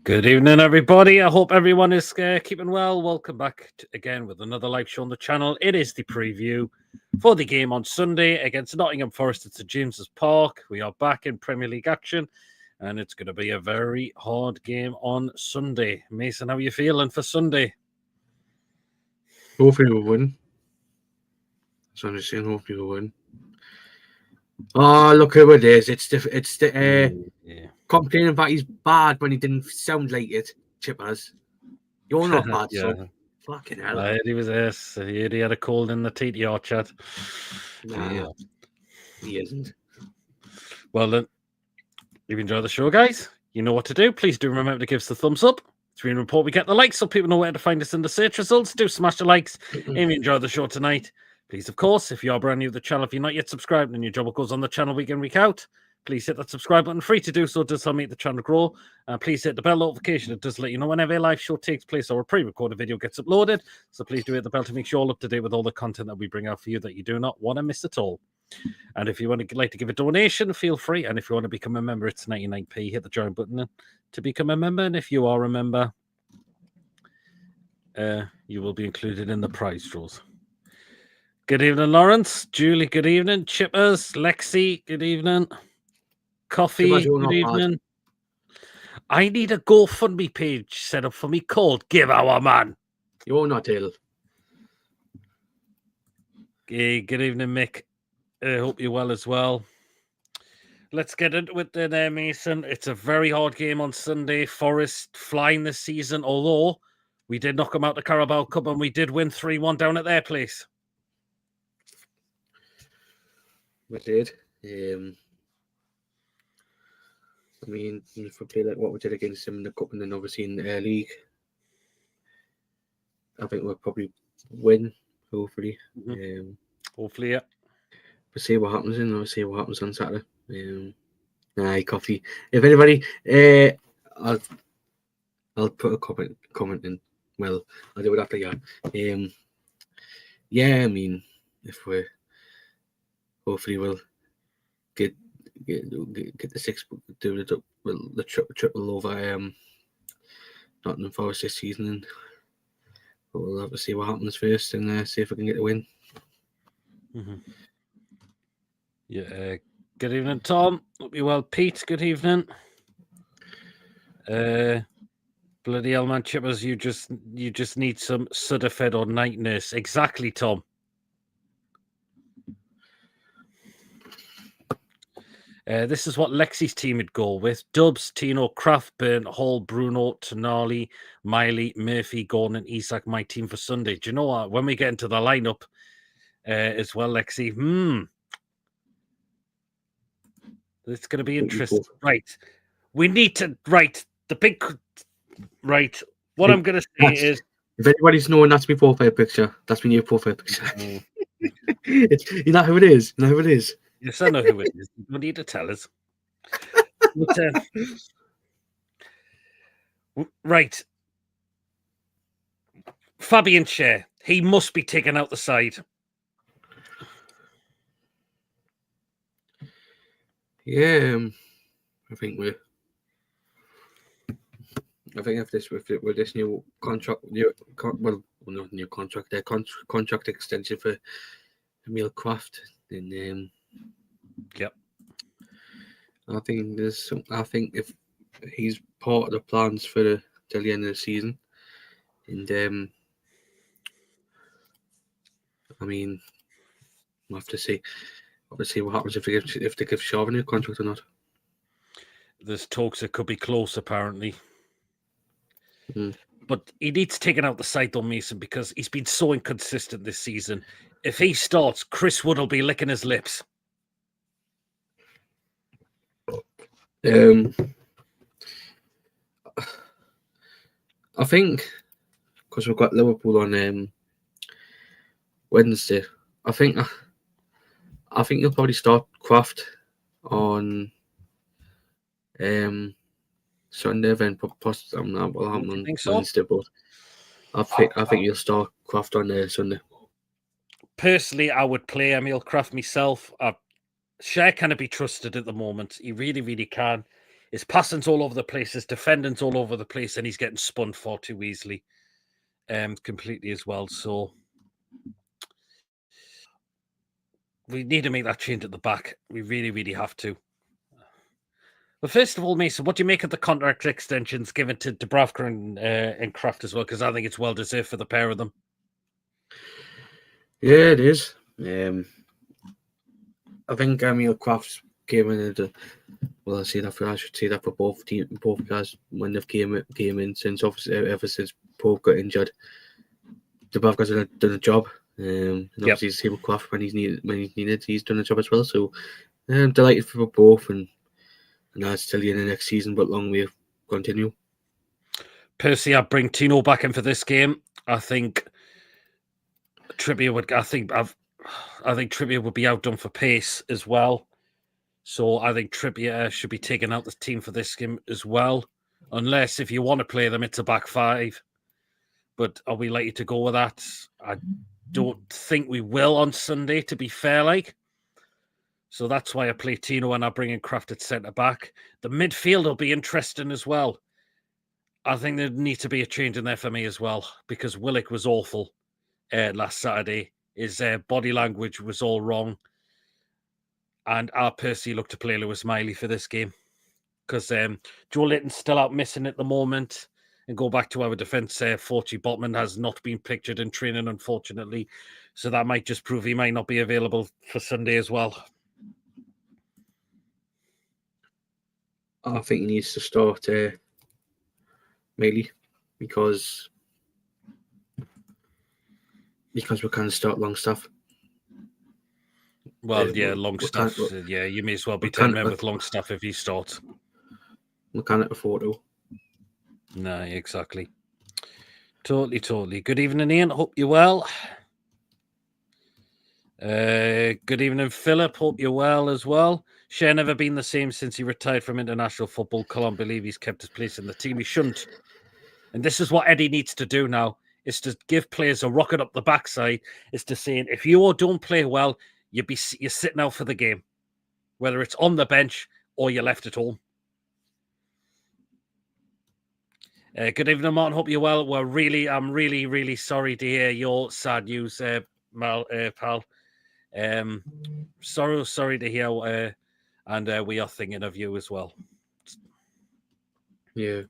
Good evening, everybody. I hope everyone is keeping well. Welcome back again with another live show on the channel. It is the preview for the game on Sunday against Nottingham Forest at St James's Park. We are back in Premier League action, and it's going to be a very hard game on Sunday. Mason, how are you feeling for Sunday? Hopefully we'll win. So I'm just saying, hopefully we'll win. Oh, look who it is. It's the complaining that he's bad when he didn't sound like it, Chippers. You're not bad, Yeah. so fucking hell. I heard he was this. I heard he had a cold in the TTR chat. Nah, Yeah. he isn't. Well, then, if you enjoy the show, guys, you know what to do. Please do remember to give us the thumbs up. Screen report, we get the likes so people know where to find us in the search results. Do smash the likes. If you enjoy the show tonight, please, of course, if you are brand new to the channel, if you're not yet subscribed and your job goes on the channel week in, week out, please hit that subscribe button. Free to do so. It does help make the channel grow. Please hit the bell notification. It does let you know whenever a live show takes place or a pre-recorded video gets uploaded. So please do hit the bell to make sure you're all up to date with all the content that we bring out for you that you do not want to miss at all. And if you want to like to give a donation, feel free. And if you want to become a member, it's 99p. Hit the join button to become a member. And if you are a member, you will be included in the prize draws. Good evening, Lawrence. Julie, good evening. Chippers, Lexi, good evening. Coffee, good evening. I need a GoFundMe page set up for me called Give Our Man. You're not ill. Hey, good evening, Mick. I hope you're well as well. Let's get into it then, Mason. It's a very hard game on Sunday. Forest flying this season, although we did knock them out the Carabao Cup and we did win 3-1 down at their place. We did. I mean, if we play like what we did against them in the Cup and then obviously in the league, I think we'll probably win, hopefully. Hopefully, yeah. We'll see what happens and we'll see what happens on Saturday. Coffee. If anybody, I'll put a comment in. Well, I'll do it after you. Yeah, I mean, if we hopefully we'll get the six, do the triple over Nottingham Forest this season, and we'll have to see what happens first and see if we can get the win. Yeah. Good evening, Tom. Hope you're well, Pete. Good evening. Bloody hell, man, Chippers, you just need some Sudafed or night nurse. Exactly, Tom. This is what Lexi's team would go with. Dubs, Tino, Craftburn, Hall, Bruno, Tonali, Miley, Murphy, Gordon, and Isak, my team for Sunday. Do you know what? When we get into the lineup as well, Lexi, it's going to be interesting. Right. We need to, the big, what I'm going to say is... If anybody's knowing that's my profile picture, that's my new profile picture. You know who it is? You know who it is? Yes, I know who it is. You don't need to tell us. But, right. Fabian Schär. He must be taken out the side. Yeah, I think if this with this new contract, not new contract, their contract extension for Emil Kraft, then yep. I think if he's part of the plans for till the end of the season, and I mean, we'll have to see. Obviously, what happens if they give Schär a new contract or not? There's talks it could be close, apparently. But he needs taken out the side, though, Mason, because he's been so inconsistent this season. If he starts, Chris Wood will be licking his lips. I think because we've got Liverpool on Wednesday, I think you'll probably start Kraft on Sunday, then possibly that will happen on Wednesday. But I think you'll start Kraft on Sunday. Personally, I would play Emil Kraft myself. Schär cannot be trusted at the moment. He really, really can. his passing's all over the place, his defending's all over the place, and he's getting spun far too easily, completely as well. So we need to make that change at the back. We really, really have to. But first of all, Mason, what do you make of the contract extensions given to Dubravka and Kraft as well? Because I think it's well deserved for the pair of them. Yeah, it is. I think Kraft came in at I should say that for both guys when they've came in since obviously ever since Pope got injured. Dubravka's done a job. And obviously he's able Kraft when he's needed. He's done a job as well. So I'm delighted for both, and that's till the end of next season, but long way continue. Personally, I'd bring Tino back in for this game. I think Trippier would. I think Trippier would be outdone for pace as well. So I think Trippier should be taken out the team for this game as well. Unless if you want to play them, it's a back five. But are we likely to go with that? I don't think we will on Sunday, to be fair, So that's why I play Tino and I bring in Kraft at centre back. The midfield will be interesting as well. I think there needs to be a change in there for me as well, because Willock was awful last Saturday. His body language was all wrong. And I personally look to play Lewis Miley for this game, because Joe Linton's still out missing at the moment. And go back to our defence, Forty Botman has not been pictured in training, unfortunately. So that might just prove he might not be available for Sunday as well. I think he needs to start Miley because we can't start Longstaff. Well, Longstaff. You may as well be telling him with Longstaff if he starts. We can't afford to. No, exactly. Totally. Good evening, Ian. Hope you're well. Good evening, Philip. Hope you're well as well. Schär never been the same since he retired from international football. Can't believe he's kept his place in the team. He shouldn't. And this is what Eddie needs to do now, is to give players a rocket up the backside, is to say, if you don't play well, you're sitting out for the game, whether it's on the bench or you're left at home. Good evening, Martin. Hope you're well. I'm really sorry to hear your sad news, pal. Sorry to hear, and we are thinking of you as well. Yeah.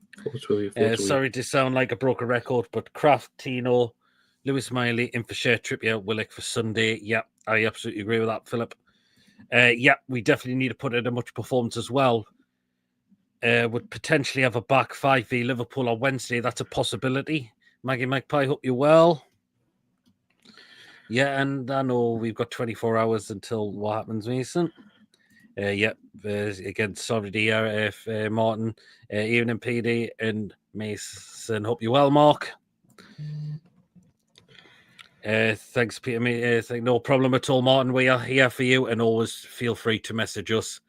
Sorry to sound like a broken record, but Kraft, Tino, Lewis Miley, in for Schär, Trippier, Willock for Sunday. Yeah, I absolutely agree with that, Philip. We definitely need to put in a much performance as well. Would potentially have a back five v Liverpool on Wednesday. That's a possibility. Maggie Magpie, hope you're well. Yeah, and I know we've got 24 hours until what happens, Mason. Again, sorry to hear if Martin, evening PD and Mason. Hope you're well, Mark. Thanks, Peter. No problem at all, Martin. We are here for you, and always feel free to message us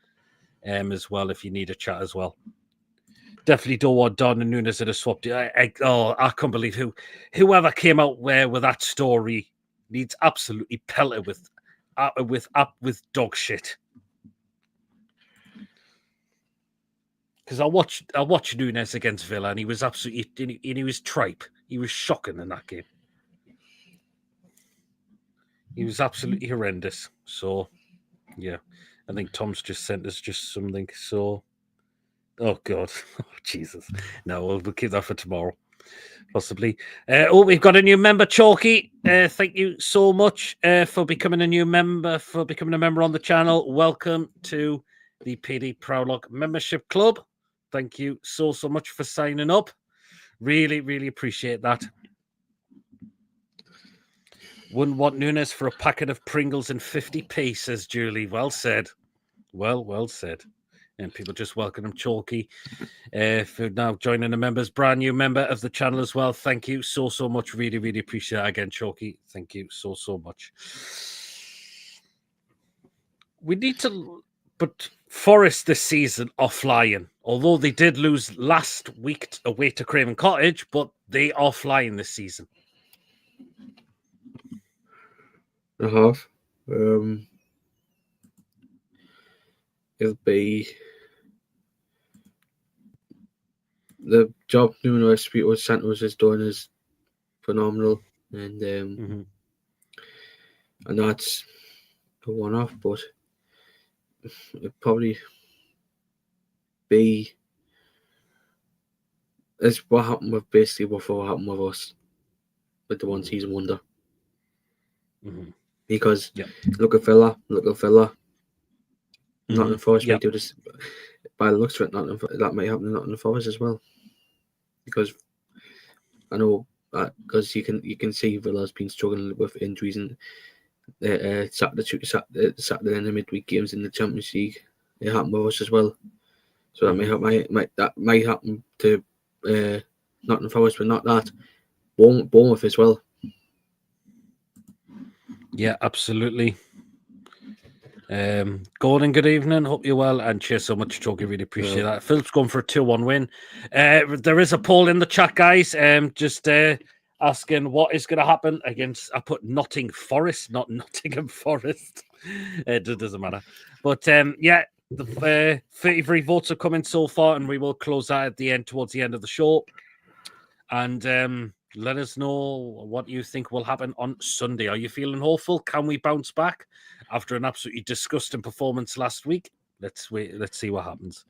as well if you need a chat as well. Definitely don't want Don and Nunes in a swap. I can't believe whoever came out with that story needs absolutely pelted with dog shit. Because I watched Nunes against Villa, and he was absolutely, he was tripe. He was shocking in that game. He was absolutely horrendous. So, yeah, I think Tom's just sent us just something. So, oh God, oh, Jesus. No, we'll keep that for tomorrow, possibly. We've got a new member, Chalky. Thank you so much for becoming a new member, for becoming a member on the channel. Welcome to the PD Proudlock Membership Club. Thank you so much for signing up. Really appreciate that. Wouldn't want Nunes for a packet of Pringles and 50p, says Julie. Well said. Well said. And people just welcome him, Chalky, for now joining the members. Brand new member of the channel as well. Thank you so much. Really appreciate that again, Chalky. Thank you so much. We need to... But Forest this season are flying. Although they did lose last week away to Craven Cottage, but they are flying this season. I have. It'll be the job Nuno Espirito Santos is doing is phenomenal, and I know it's a one-off, but it probably be it's what happened with basically what happened with us with the one season wonder. Because look at Villa. Nottingham Forest might do this. By the looks of it, that might happen to Nottingham Forest as well. Because I know because you can see Villa's been struggling with injuries and Saturday and the midweek games in the Champions League. It happened with us as well. So that might happen to Nottingham Forest, but not that. Bournemouth as well. Yeah, absolutely. Gordon, good evening. Hope you're well, and cheers so much, Chogi. Really appreciate that. Philip's going for a 2-1 win. There is a poll in the chat, guys. Just asking what is going to happen against. I put Nottingham Forest, not Nottingham Forest. It doesn't matter. But the 33 votes are coming so far, and we will close that at the end, towards the end of the show. And let us know what you think will happen on Sunday. Are you feeling hopeful? Can we bounce back after an absolutely disgusting performance last week? Let's see what happens.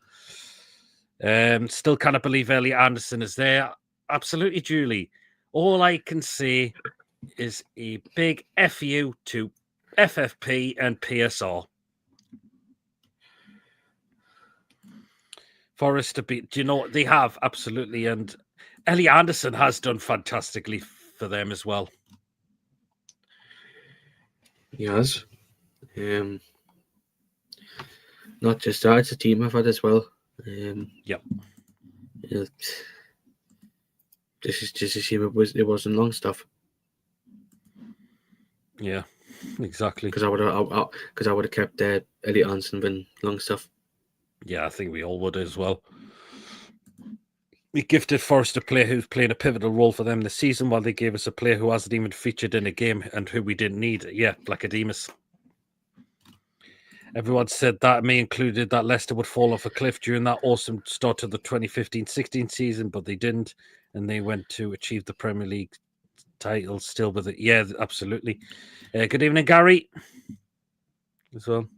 Still cannot believe Elliot Anderson is there. Absolutely, Julie. All I can say is a big FU to FFP and PSR. Forest to beat. Do you know what they have? Absolutely. And Elliot Anderson has done fantastically for them as well. He has. Not just that, it's a team effort as well. Yep. This is just a shame it wasn't Longstaff. Yeah, exactly. Because I would have kept Elliot Anderson than Longstaff. Yeah, I think we all would as well. We gifted Forest a player who's playing a pivotal role for them this season, while they gave us a player who hasn't even featured in a game and who we didn't need. Yeah, Blackademus. Everyone said that, me included, that Leicester would fall off a cliff during that awesome start to the 2015-16 season, but they didn't, and they went to achieve the Premier League title still with it. Yeah, absolutely. Good evening, Gary, as well.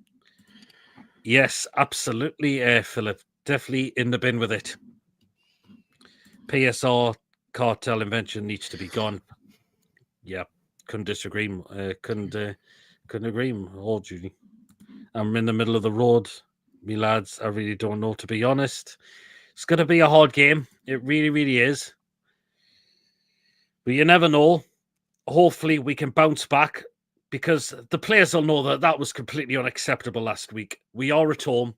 Yes, absolutely, Philip. Definitely in the bin with it. PSR cartel invention needs to be gone. Yeah, couldn't disagree. Couldn't agree more, Julie. I'm in the middle of the road, me lads. I really don't know, to be honest. It's going to be a hard game. It really, really is. But you never know. Hopefully we can bounce back, because the players will know that was completely unacceptable last week. We are at home,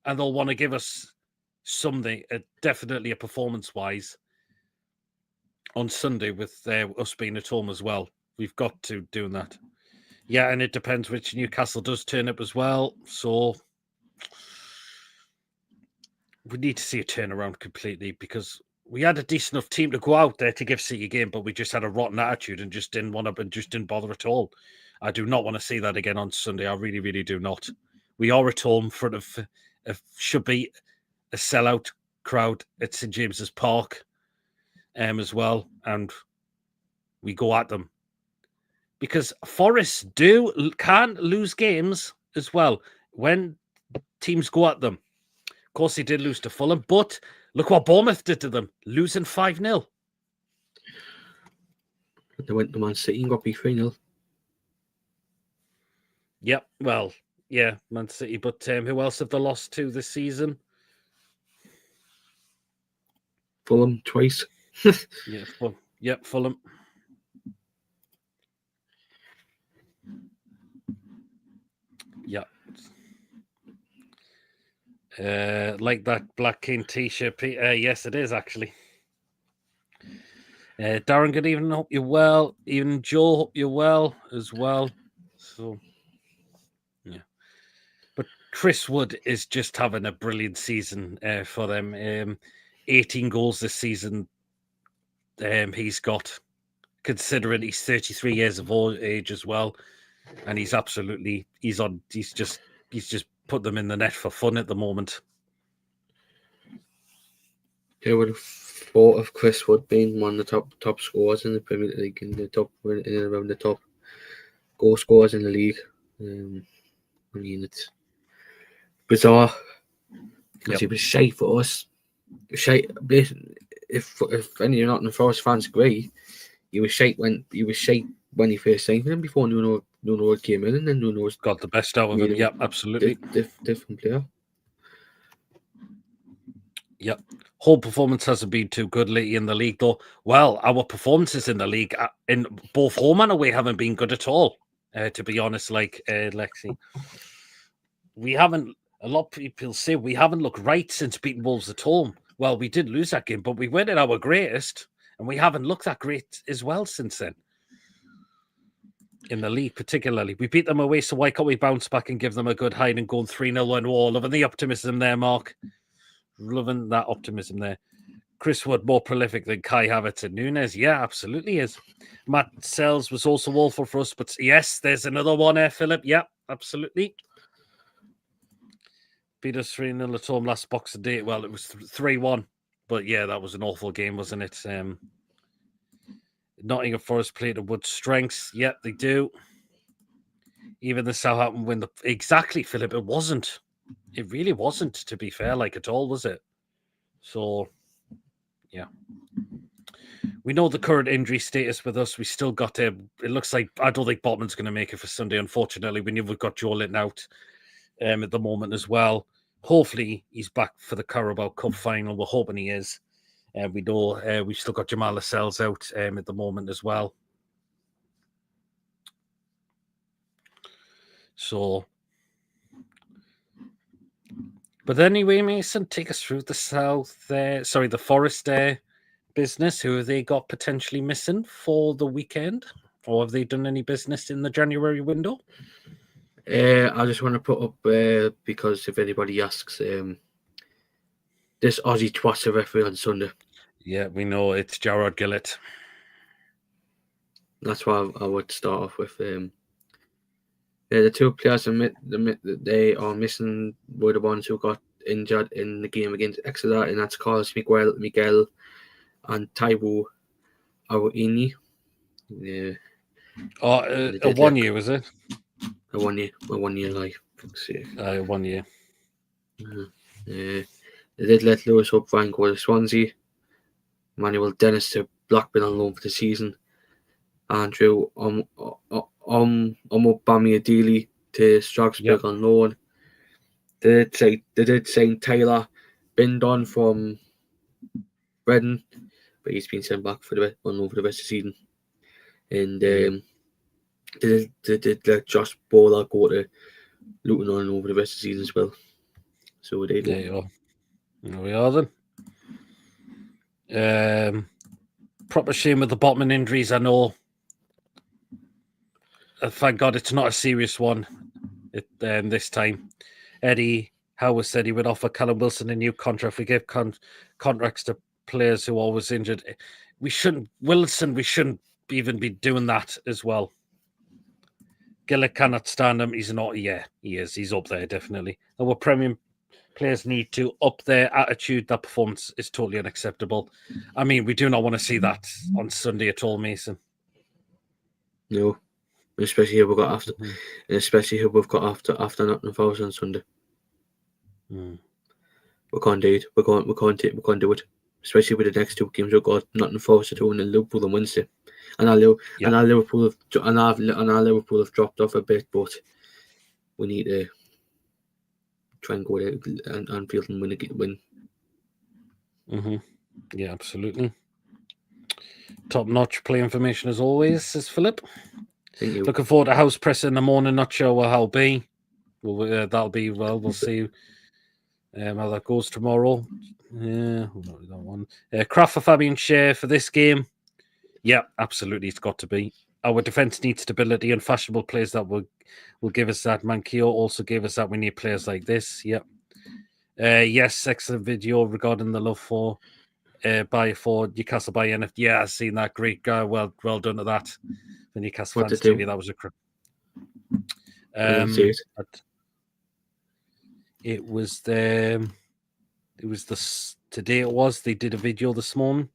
and they'll want to give us something, definitely a performance-wise, on Sunday with us being at home as well. We've got to do that. Yeah, and it depends which Newcastle does turn up as well. So we need to see a turnaround completely, because we had a decent enough team to go out there to give City a game, but we just had a rotten attitude and just didn't want to, and just didn't bother at all. I do not want to see that again on Sunday. I really, really do not. We are at home in front of should be a sellout crowd at St James's Park as well, and we go at them, because Forest can lose games as well when teams go at them. Of course, they did lose to Fulham, but look what Bournemouth did to them, losing 5-0. They went to Man City and got beat 3-0. Yep, well, yeah, Man City, but who else have they lost to this season? Fulham twice. Yeah, Fulham. Yeah. Like that Black King t-shirt. Yes, it is actually. Darren, good evening. Hope you're well. Even Joe, hope you're well as well. So, yeah. But Chris Wood is just having a brilliant season for them. 18 goals this season. He's got, considering he's 33 years of age as well, and he's just put them in the net for fun at the moment. Who would have thought of Chris Wood being one of the top scorers in the Premier League, in around the top goal scorers in the league? I mean, it's bizarre because he was shite for us. Shite. If any Nottingham Forest fans agree, he was shite when he first signed him before Nuno came in, and then Nuno got the best out of him. Yeah, absolutely. Different player. Yep. Whole performance hasn't been too good lately in the league, though. Well, our performances in the league, in both home and away, haven't been good at all. To be honest, like Lexi, we haven't. A lot of people say we haven't looked right since beating Wolves at home. Well, we did lose that game, but we went at our greatest, and we haven't looked that great as well since then. In the league, particularly, we beat them away, so why can't we bounce back and give them a good hide and go 3-0 and all? Loving the optimism there, Mark. Loving that optimism there. Chris Wood more prolific than Kai Havertz and Nunes. Yeah, absolutely is. Matt Sells was also awful for us, but yes, there's another one there, Philip. Yeah, absolutely. Beat us 3-0 at home last Boxing Day. Well, it was 3-1, but yeah, that was an awful game, wasn't it? Nottingham Forest played to Wood's strengths. Yeah, they do. Even the Southampton win exactly, Philip. It wasn't. It really wasn't, to be fair, like at all, was it? So, yeah. We know the current injury status with us. We still got it looks like I don't think Botman's going to make it for Sunday, unfortunately. We knew we've got Joe Linton out at the moment as well. Hopefully, he's back for the Carabao Cup final. We're hoping he is. We know we've still got Jamal Lascelles out at the moment as well. So, but anyway, Mason, take us through the Forest business. Who have they got potentially missing for the weekend? Or have they done any business in the January window? I just want to put up, because if anybody asks, this Aussie twat's a referee on Sunday. Yeah, we know it's Jarrod Gillett. That's why I would start off with. The two players they are missing were the ones who got injured in the game against Exeter, and that's Carlos Miguel and Taiwo Awini. Yeah. A 1 year, was it? A 1 year life. 1 year. They did let Lewis Hope-Van go to Swansea. Manuel Dennis to Blackburn on loan for the season. Andrew Omobamiadili to Strasbourg on loan. They did sign Tyler Bindon from Reading, but he's been sent back on loan for the rest of the season. And they did let Josh Bowler go to Luton on over the rest of the season as well. So they There you are. There we are then. Proper shame with the Botman injuries, I know. Thank God it's not a serious one this time. Eddie Howard said he would offer Callum Wilson a new contract. We give contracts to players who are always injured. We shouldn't even be doing that as well. Gillett cannot stand him. He's not. Yeah, he is. He's up there, definitely. Our premium players need to up their attitude. That performance is totally unacceptable. I mean, we do not want to see that on Sunday at all, Mason. No, especially who we've got after, after Nottingham Forest on Sunday. We can't do it. We can't do it. Especially with the next two games we've got Nottingham Forest at home and Liverpool on Wednesday. And our Liverpool have dropped off a bit, but we need to try and go there and Anfield and win. Yeah, absolutely. Top-notch play information as always, says Philip. Thank you. Looking forward to house press in the morning. Not sure what I'll be. That'll be well. We'll see how that goes tomorrow. Yeah, that one. Craft for Fabian Schär for this game. Yeah, absolutely. It's got to be. Our defense needs stability and fashionable players that will give us that. Mankio also gave us that. We need players like this. Yep. Yes, excellent video regarding the love for Newcastle by NFT. Yeah, I've seen that. Great guy. Well done to that. The Newcastle fans TV. That was a I didn't see it. It was the It was today. It was. They did a video this morning.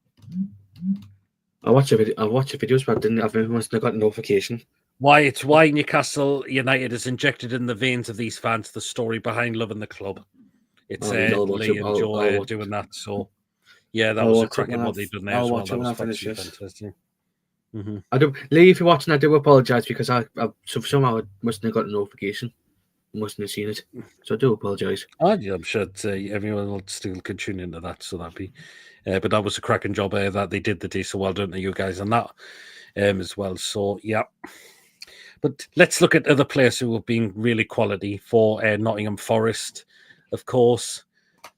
I watch the videos, but I must have got a notification. Why Newcastle United has injected in the veins of these fans the story behind loving the club. It's Lee and Joe doing that. So yeah, that was a cracking what they've done there as well. That was absolutely fantastic. Mm-hmm. I do, Lee, if you're watching, I do apologise because I somehow I mustn't have got a notification. Mustn't have seen it, so I do apologise. I'm sure everyone will still can tune into that, so that'd be. But that was a cracking job that they did the day. So well done to you guys on that as well. So yeah, but let's look at other players who have been really quality for Nottingham Forest, of course.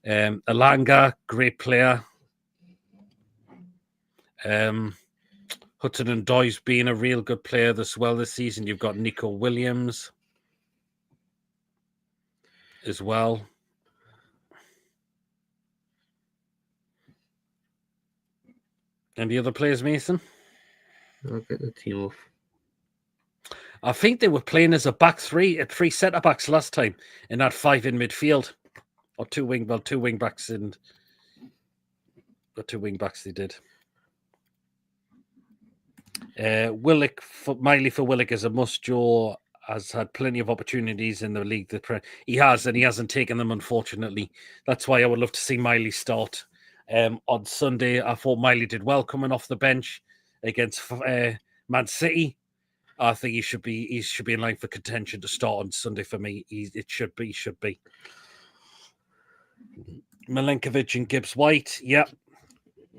Alanga, great player. Hudson and Doy's being a real good player as well this season. You've got Nico Williams as well. And the other players, Mason? I'll get the team off. I think they were playing as a back three at 3 centre backs last time, and had 5 in midfield, or 2 wing backs and 2 wing backs. They did. Willock Miley for Willock is a must. Joe has had plenty of opportunities in the league. He has, and he hasn't taken them, unfortunately. That's why I would love to see Miley start on Sunday. I thought Miley did well coming off the bench against Man City. I think he should be in line for contention to start on Sunday for me. He should be. Milenkovic and Gibbs White, yeah.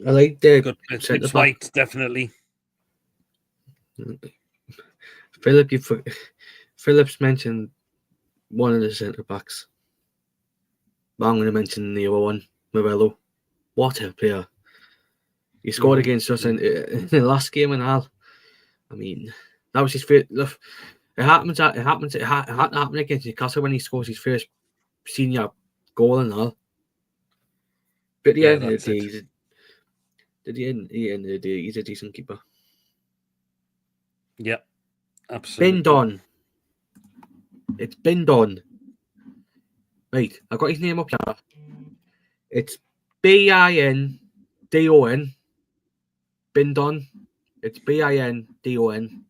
I like the good Gibbs White, definitely. Phillips mentioned one of the centre backs. But I'm going to mention the other one, Morello. What a player! He scored against us in the last game and all. I mean, that was his first. Look, it had to happen against Newcastle when he scores his first senior goal and all. But at the end of the day, he's a decent keeper. Yep, absolutely. Been done. It's been done. Right, I got his name up here. It's Bindon. Been done. It's Bindon.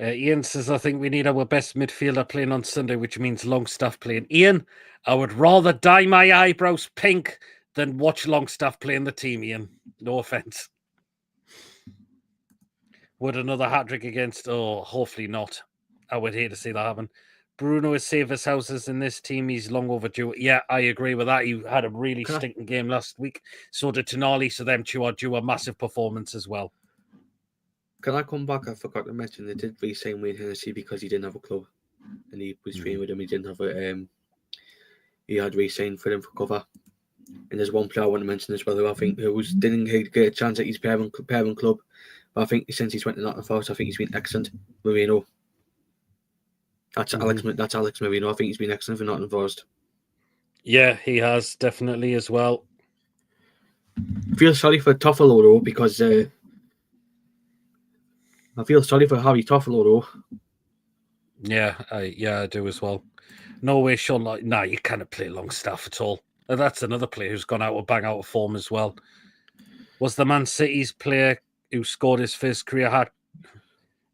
Ian says, I think we need our best midfielder playing on Sunday, which means Longstaff playing. Ian, I would rather dye my eyebrows pink than watch Longstaff playing the team, Ian. No offence. Would another hat-trick against... Oh, hopefully not. I would hate to see that happen. Bruno has saved his houses in this team. He's long overdue. Yeah, I agree with that. He had a really stinking game last week. So did Tonali, so them two are due a massive performance as well. Can I come back? I forgot to mention they did re-sign Wayne Hennessy because he didn't have a club. And he was training with him. He didn't have a... he had re-signed for him for cover. And there's one player I want to mention as well who I think didn't get a chance at his parent club. But I think since he's went to Nottingham Forest, I think he's been excellent. Marino. That's Alex Marino. I think he's been excellent for Nottingham Forest. Yeah, he has definitely as well. I feel sorry for Toffolo though because I feel sorry for Harry Toffolo though. Yeah, I do as well. No way, Sean. You can't play Longstaff at all. That's another player who's gone out of bang out of form as well. Was the Man City's player who scored his first career hat?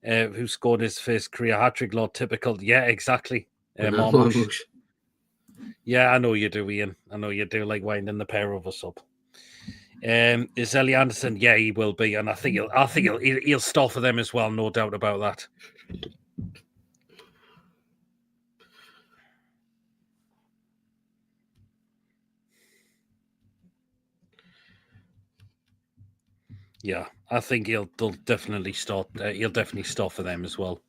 Who scored his first career hat-trick, Lord Typical. Yeah, exactly. Marmouche. Yeah, I know you do, Ian. I know you do, like winding the pair of us up. Is Ellie Anderson? Yeah, he will be, and I think he'll start for them as well, no doubt about that. Yeah, I think they'll definitely start. He'll definitely start for them as well.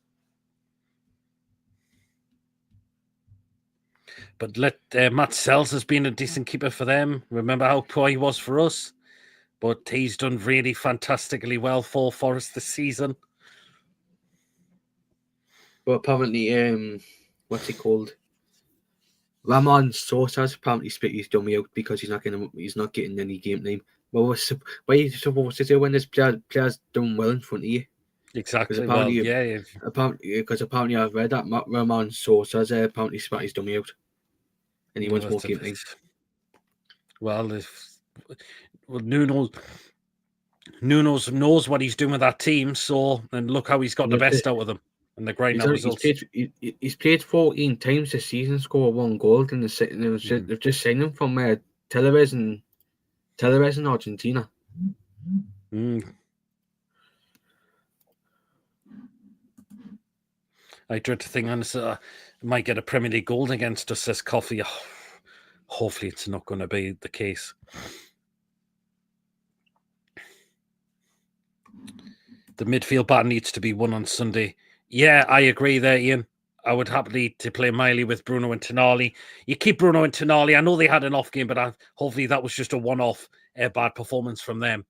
But Matt Sells has been a decent keeper for them. Remember how poor he was for us, but he's done really fantastically well for Forest this season. But apparently, what's he called? Ramon Sosa's apparently spit his dummy out because he's not getting any game time. Well, what are you supposed to do when there's players doing well in front of you? Exactly. Well, yeah. Apparently I've read that Roman Sosa's apparently spat his dummy out, and he wants more game time. Well, Nuno knows what he's doing with that team, and look how he's got the best out of them, and they're grinding out results. He's played 14 times this season, scored 1 goal, and they've just signed him from Televes in Argentina. I dread to think, honestly, might get a Premier League goal against us, says Coffee. Oh, hopefully it's not going to be the case. The midfield battle needs to be won on Sunday. Yeah, I agree there, Ian. I would happily to play Miley with Bruno and Tonali. You keep Bruno and Tonali. I know they had an off game, but hopefully that was just a one-off bad performance from them,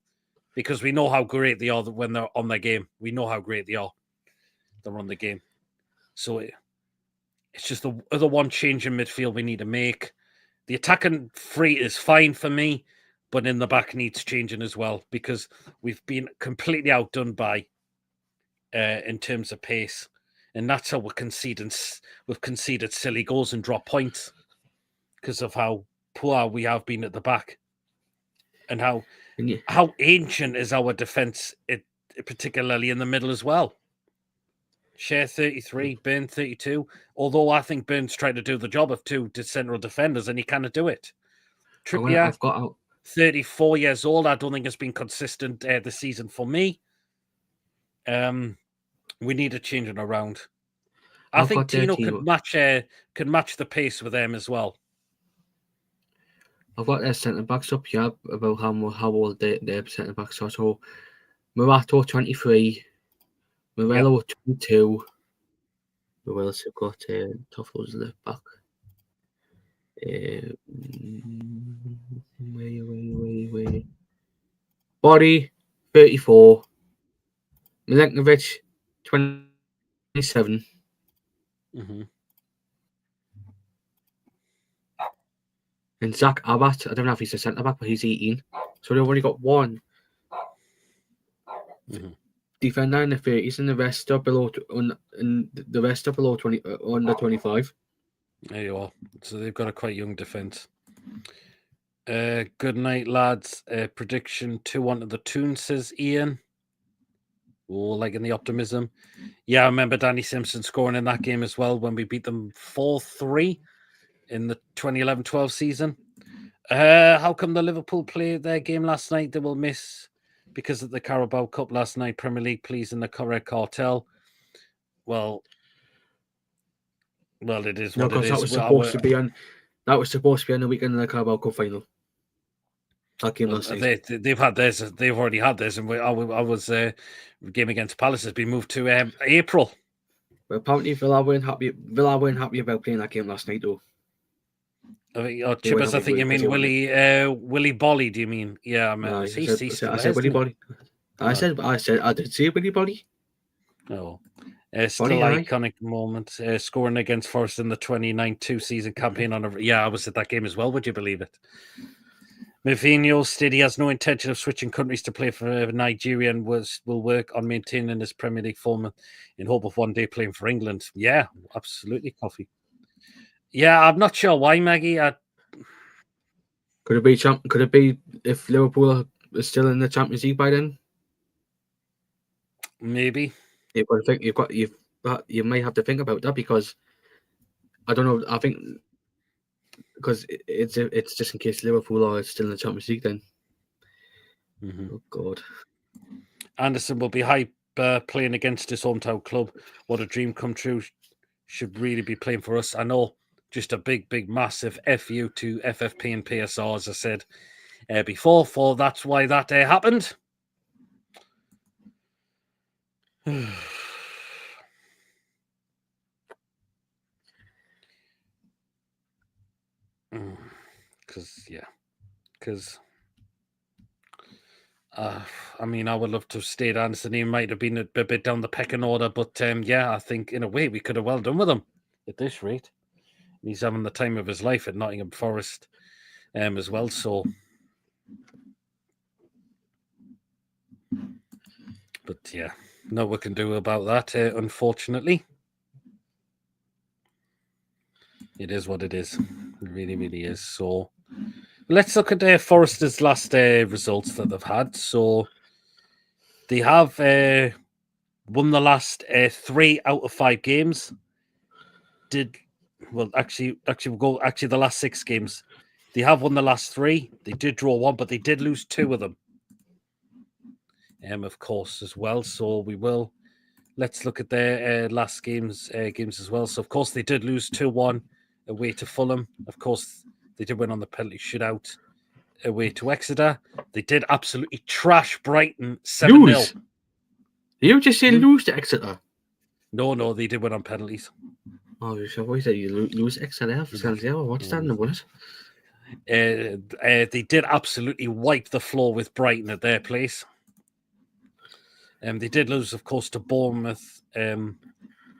because we know how great they are when they're on their game. We know how great they are. They're on the game. So it's just the other one change in midfield we need to make. The attacking free is fine for me, but in the back needs changing as well, because we've been completely outdone by in terms of pace, and that's how we're conceding. We've conceded silly goals and dropped points because of how poor we have been at the back, and how ancient is our defence, particularly in the middle as well. Schär 33, Burn 32. Although I think Burn's trying to do the job of 2 central defenders, and he cannot do it. Trippier, 34 years old. I don't think it's been consistent this season for me. We need a changing around. I think Tino could match the pace with them as well. I've got their centre backs up here about how old their centre backs are. So Murato 23, Morello 22. Who else have got Toffles left back? Wait. Body 34. Milenkovic 27. And Zach Abbott, I don't know if he's a centre back, but he's 18. So they've only got one defender in the 30s, and the rest are below. The rest are below 20, under 25. There you are. So they've got a quite young defence. Good night, lads. Prediction 2-1 to the Toon, says Ian. Oh, liking the optimism. Yeah, I remember Danny Simpson scoring in that game as well when we beat them 4-3 in the 2011-12 season. How come the Liverpool played their game last night? They will miss because of the Carabao Cup last night. Premier League, please, in the correct cartel. Well, it is what it is. That was supposed to be on the weekend in the Carabao Cup final. That game last night. They've had theirs. They've already had theirs, and I was game against Palace has been moved to April. But apparently, Villa weren't happy about playing that game last night, though. Chippers, I think you mean Willie Bolly. Do you mean? Yeah, I mean, I said Willie Bolly. I did say Willie Bolly. Oh, still iconic moment. Scoring against Forest in the 2009-2 season campaign I was at that game as well. Would you believe it? Mourinho said he has no intention of switching countries to play for Nigeria and will work on maintaining his Premier League form in hope of one day playing for England. Yeah, absolutely, Coffee. Yeah, I'm not sure why, Maggie. Could it be if Liverpool is still in the Champions League by then? Maybe. You might have to think about that, because I don't know. I think because it's just in case Liverpool are still in the Champions League then. Oh God. Anderson will be hype playing against his hometown club. What a dream come true. Should really be playing for us. I know. Just a big, massive FU to FFP and PSR, as I said before. That's why that happened. Because I mean, I would love to have stayed Anderson. He might have been a bit down the pecking order, but I think in a way we could have well done with him at this rate. He's having the time of his life at Nottingham Forest as well. So, but yeah, No we can do about that, unfortunately. It is what it is. It really, really is. So let's look at Forest's last results that they've had. So they have won the last 3 out of 5 games. Actually we'll go the last 6 games. They have won the last 3. They did draw 1, but they did lose 2 of them. Of course, as well. So let's look at their last games as well. So of course they did lose 2-1 away to Fulham. Of course, they did win on the penalty shootout away to Exeter. They did absolutely trash Brighton 7-0. Lose? You just say lose to Exeter? No, they did win on penalties. Oh, you always say you lose Exeter. What's that in the bonus? They did absolutely wipe the floor with Brighton at their place. They did lose, of course, to Bournemouth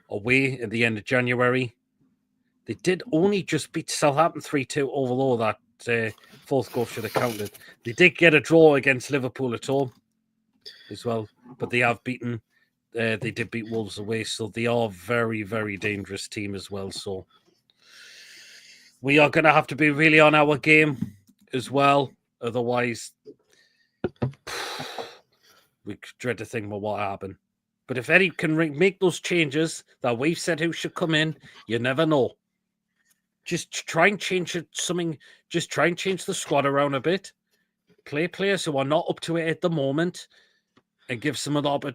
away at the end of January. They did only just beat Southampton 3-2, although that fourth goal should have counted. They did get a draw against Liverpool at home as well, but they have beaten. They did beat Wolves away, so they are a very, very dangerous team as well. So we are going to have to be really on our game as well. Otherwise, we dread to think about what happened. But if Eddie can make those changes that we've said who should come in, you never know. Just try and change something. Just try and change the squad around a bit. Play players who are not up to it at the moment, and give some other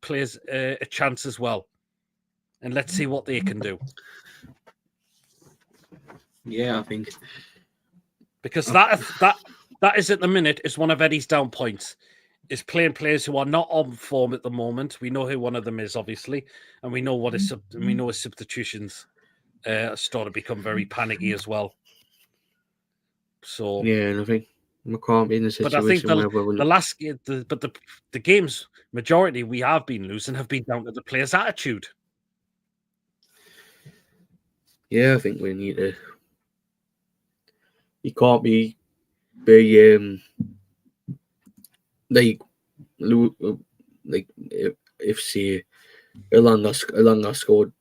players a chance as well. And let's see what they can do. Yeah, I think because that is at the minute is one of Eddie's down points. Is playing players who are not on form at the moment. We know who one of them is, obviously, and we know his substitutions start to become very panicky as well. So yeah, and I think we can't be in a situation but I think where the games majority we have been losing have been down to the players' attitude. Yeah, I think we need to. You can't be like if say Elanga scored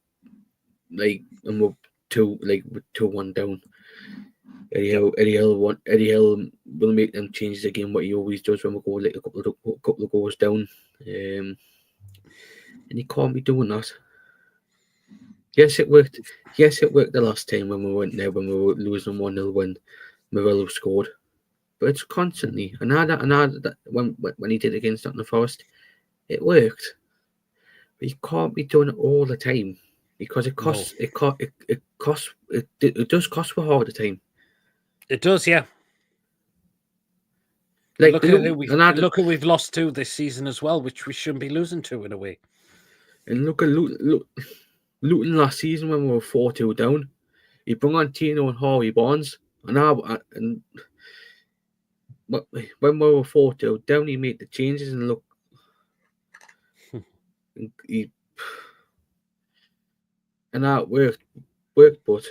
and we're 2-1 down. Eddie Hill will make them changes again. What he always does when we go a couple of goals down, and he can't be doing that. Yes, it worked. Yes, it worked the last time when we went there when we were losing 1-0 when Morello scored. But it's constantly when he did against Nottingham Forest, it worked. But you can't be doing it all the time because it costs. No. It does cost for half the time. It does, yeah. Look who we've lost to this season as well, which we shouldn't be losing to in a way. And look at Luton last season when we were 4-2 down. He brought on Tino and Harvey Barnes, and when we were 4-2 down, he made the changes and look. And that worked, but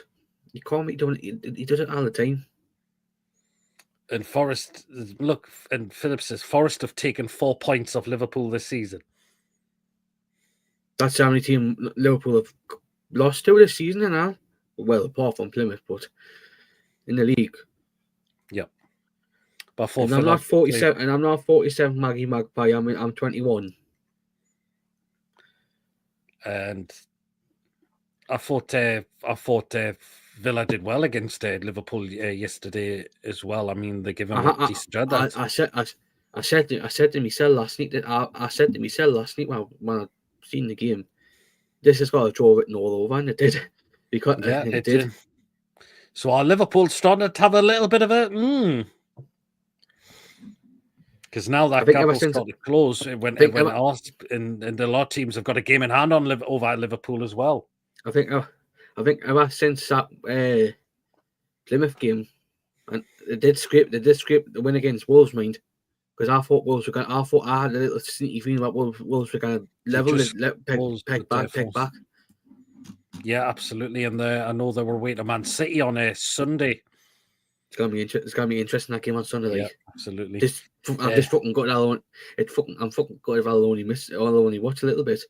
you can't be doing it. He does it all the time. And Forest, look, and Phillips says Forest have taken 4 points off Liverpool this season. That's how many teams Liverpool have lost to this season and all. Well, apart from Plymouth, but in the league. Yeah. But and I'm not 47, and I'm not 47 Maggie Magpie. I'm 21. And I thought Villa did well against Liverpool yesterday as well. I mean, they give him a decent job. I said to myself last night when I seen the game, this has got a draw written all over, and it did. Because it did. So our Liverpool started to have a little bit of a because now that gap will start to close when asked, and a lot of teams have got a game in hand over at Liverpool as well. I think ever since that Plymouth game, and they did scrape the win against Wolves, mind, because I thought Wolves were going. I thought I had a little sneaky feeling about Wolves were going to level peg back. Yeah, absolutely. And I know they were waiting on Man City on a Sunday. It's gonna be interesting that game on Sunday. Yeah, Like, absolutely. I'm just fucking gutted. I'm fucking gutted. I'll only watch a little bit.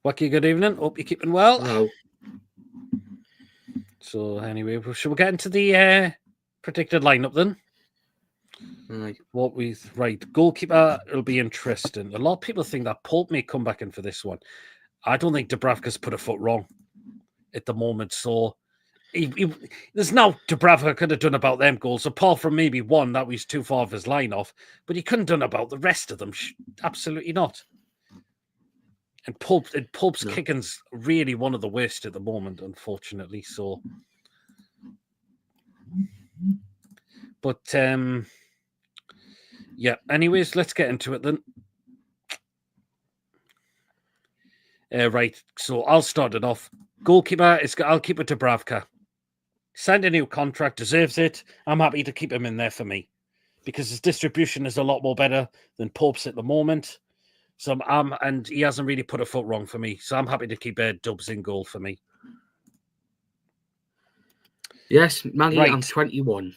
Wacky, good evening. Hope you're keeping well. Hello. So anyway, shall we get into the predicted lineup then? Right. Goalkeeper, it'll be interesting. A lot of people think that Pope may come back in for this one. I don't think Dubravka's put a foot wrong at the moment. So there's no Dubravka could have done about them goals, apart from maybe one that was too far of his line off, but he couldn't done about the rest of them. Absolutely not. And Pope's kicking's really one of the worst at the moment, unfortunately. So, but yeah. Anyways, let's get into it then. Right. So I'll start it off. Goalkeeper I'll keep it to Dubravka. Signed a new contract, deserves it. I'm happy to keep him in there for me because his distribution is a lot more better than Pope's at the moment. So and he hasn't really put a foot wrong for me. So I'm happy to keep Dubs in goal for me. Yes, Maggie, right. I'm 21.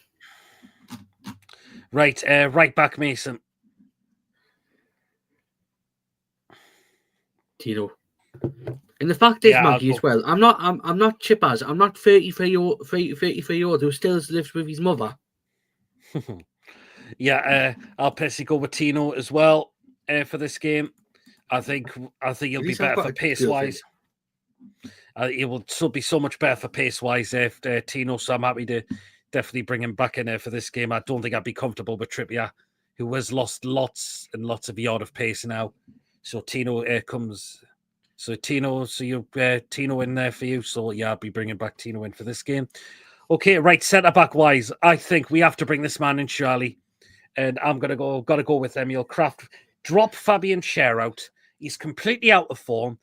Right, right back, Mason. Tino. And the fact is, Maggie, as well, I'm not Chippers. I'm not 33 old who still lives with his mother. Yeah, I'll personally go with Tino as well for this game. I think he'll be better for pace wise. He will still be so much better for pace wise after Tino. So I'm happy to definitely bring him back in there for this game. I don't think I'd be comfortable with Trippier, who has lost lots and lots of yard of pace now. So Tino comes. So Tino, you Tino in there for you. So yeah, I'll be bringing back Tino in for this game. Okay, right, centre back wise, I think we have to bring this man in, Charlie, and I'm got to go with Emil Kraft. Drop Fabian Schär out. He's completely out of form.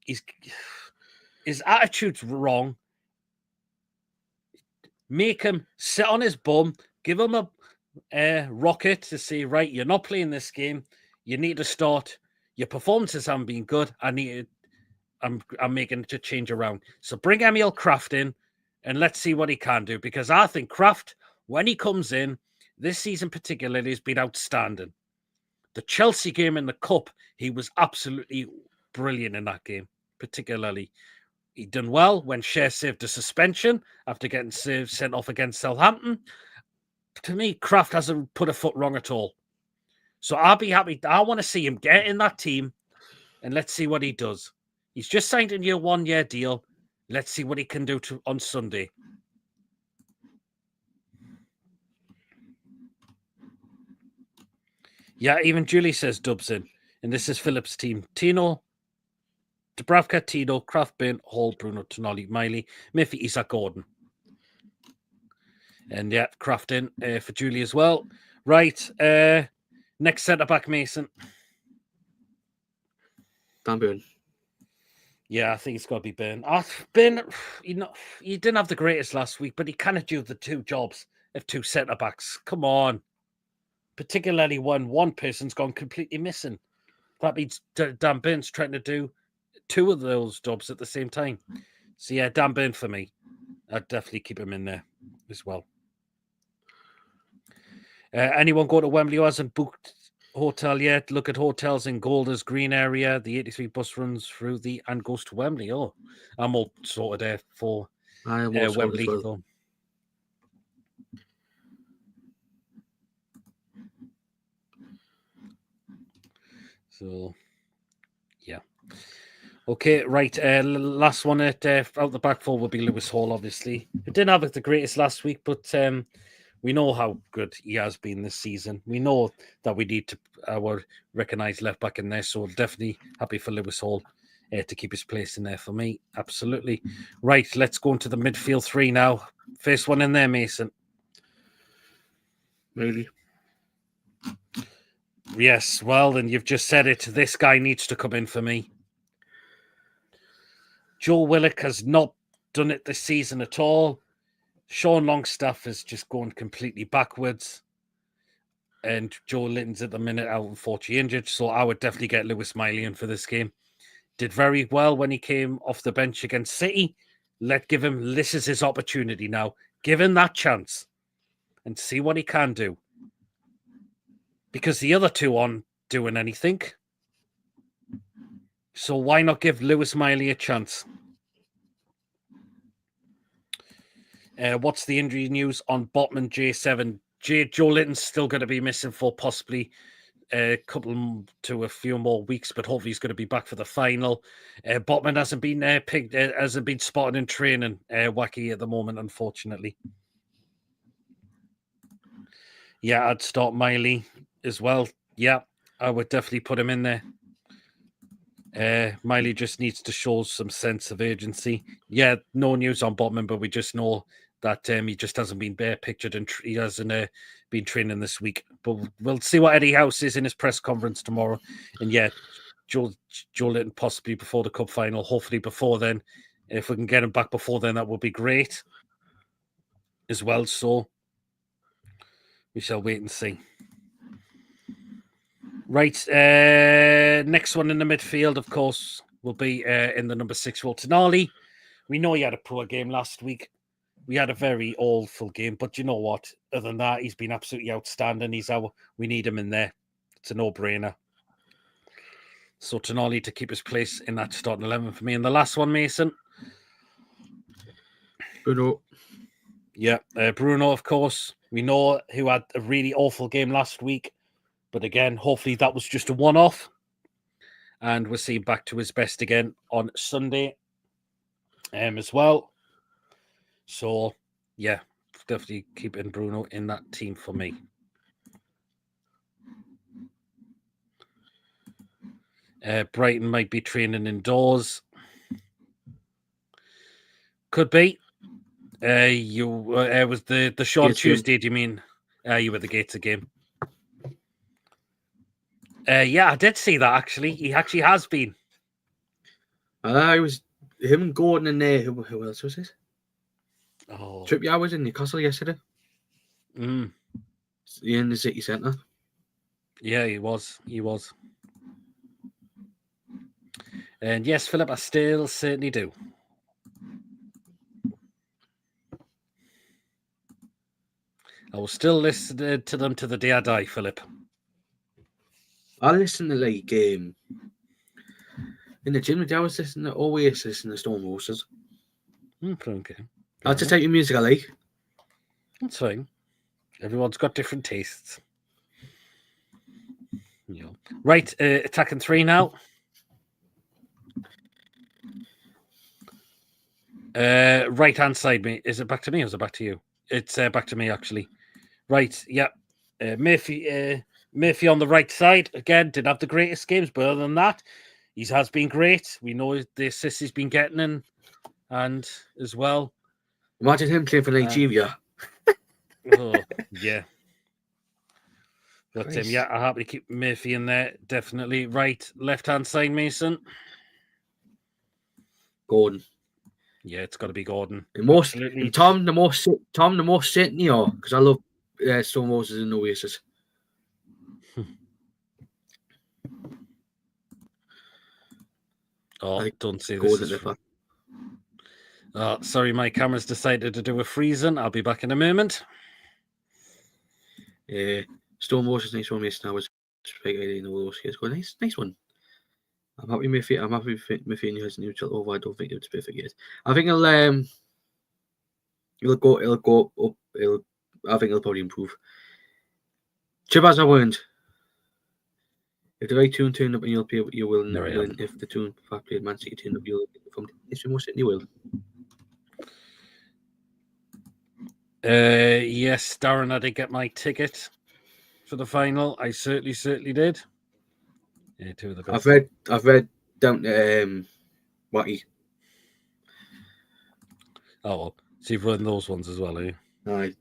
His attitude's wrong. Make him sit on his bum. Give him a rocket to say, right, you're not playing this game. You need to start. Your performances haven't been good. I'm making it to change around. So bring Emil Kraft in and let's see what he can do. Because I think Kraft, when he comes in, this season particularly, has been outstanding. The Chelsea game in the Cup, he was absolutely brilliant in that game, particularly. He done well when Schär saved a suspension after getting sent off against Southampton. To me, Kraft hasn't put a foot wrong at all. So I'll be happy. I want to see him get in that team and let's see what he does. He's just signed a new 1-year deal. Let's see what he can do on Sunday. Yeah, even Julie says Dubs in. And this is Philip's team. Tino, Dubravka, Tino, Kraft, Bain, Hall, Bruno, Tonali, Miley, Miffy, Isak, Gordon. And yeah, Kraft in for Julie as well. Right. Next centre-back, Mason. Dan Burn. Yeah, I think it's got to be Burn. Burn, he didn't have the greatest last week, but he kind of do the two jobs of two centre-backs. Come on. Particularly when one person's gone completely missing. That means Dan Burn's trying to do two of those jobs at the same time. So yeah, Dan Burn for me. I'd definitely keep him in there as well. Anyone go to Wembley who hasn't booked hotel yet? Look at hotels in Golders Green area. The 83 bus runs through and goes to Wembley. Oh, I'm all sorted there for Wembley. Well. So, yeah. Okay, right. Last one out the back four will be Lewis Hall, obviously. It didn't have it the greatest last week, but we know how good he has been this season. We know that we need to our recognised left back in there, so definitely happy for Lewis Hall to keep his place in there for me. Absolutely. Right, let's go into the midfield three now. First one in there, Mason. Really? Yes, well, then you've just said it. This guy needs to come in for me. Joe Willock has not done it this season at all. Sean Longstaff is just going completely backwards. And Joe Linton's at the minute out, unfortunately injured. So I would definitely get Lewis Miley in for this game. Did very well when he came off the bench against City. This is his opportunity now. Give him that chance and see what he can do. Because the other two aren't doing anything. So why not give Lewis Miley a chance? What's the injury news on Botman J7? Joe Linton's still going to be missing for possibly a couple to a few more weeks, but hopefully he's going to be back for the final. Botman hasn't been spotted in training, Wacky at the moment, unfortunately. Yeah, I'd start Miley as well. Yeah, I would definitely put him in there. Miley just needs to show some sense of urgency. Yeah, no news on Botman, but we just know that he just hasn't been pictured and he hasn't been training this week. But we'll see what Eddie Howe is in his press conference tomorrow. And yeah, Joe Linton possibly before the cup final, hopefully before then. If we can get him back before then, that would be great as well. So we shall wait and see. Right, next one in the midfield, of course, will be in the number 6 role, Tonali. We know he had a poor game last week. We had a very awful game, but you know what? Other than that, he's been absolutely outstanding. We need him in there. It's a no-brainer. So Tonali to keep his place in that starting 11 for me. And the last one, Mason. Bruno. Yeah, Bruno, of course. We know who had a really awful game last week. But again, hopefully that was just a one-off. And we'll see him back to his best again on Sunday as well. So, yeah, definitely keeping Bruno in that team for me. Brighton might be training indoors. Could be. You was the show on Tuesday, do you mean? You were the Gates game. Yeah, I did see that, actually. He actually has been. It was him and Gordon in there. Who else was it? Oh. Trippier was in Newcastle yesterday. In the city centre. Yeah, he was. He was. And yes, Philip, I still certainly do. I will still listen to them to the day I die, Philip. I listen to in the gym. I was listening to Oasis and the Stone Roses. Okay. That's the type of music I like. That's fine. Everyone's got different tastes. Yeah. Right, attacking 3 now. Right hand side, me. Is it back to me or is it back to you? It's back to me, actually. Right, yeah. Murphy on the right side. Again, didn't have the greatest games, but other than that, he has been great. We know the assists he's been getting and as well. Imagine him playing for Nigeria. Yeah. But yeah, I'll happily keep Murphy in there. Definitely. Right, left-hand side, Mason. Gordon. Yeah, it's got to be Gordon. Tom, the most senior, because I love Stone Roses and Oasis. Don't say this. Sorry, my camera's decided to do a freezing. I'll be back in a moment. Stone Roses, nice one, Mason. I was in all those years. Nice one. I'm happy Murphy has neutral over. I don't think it's perfect yet. I think it'll go up. I think it'll probably improve. Chip as I won't. If the right tune turned up and you will win. If the tune fact played Man City turned up, you'll from history most certainly will. Yes, Darren, I did get my ticket for the final. I certainly did. Yeah, 2 of the best. I've read down to Wacky. Oh well, so you've run those ones as well, are you? Aye.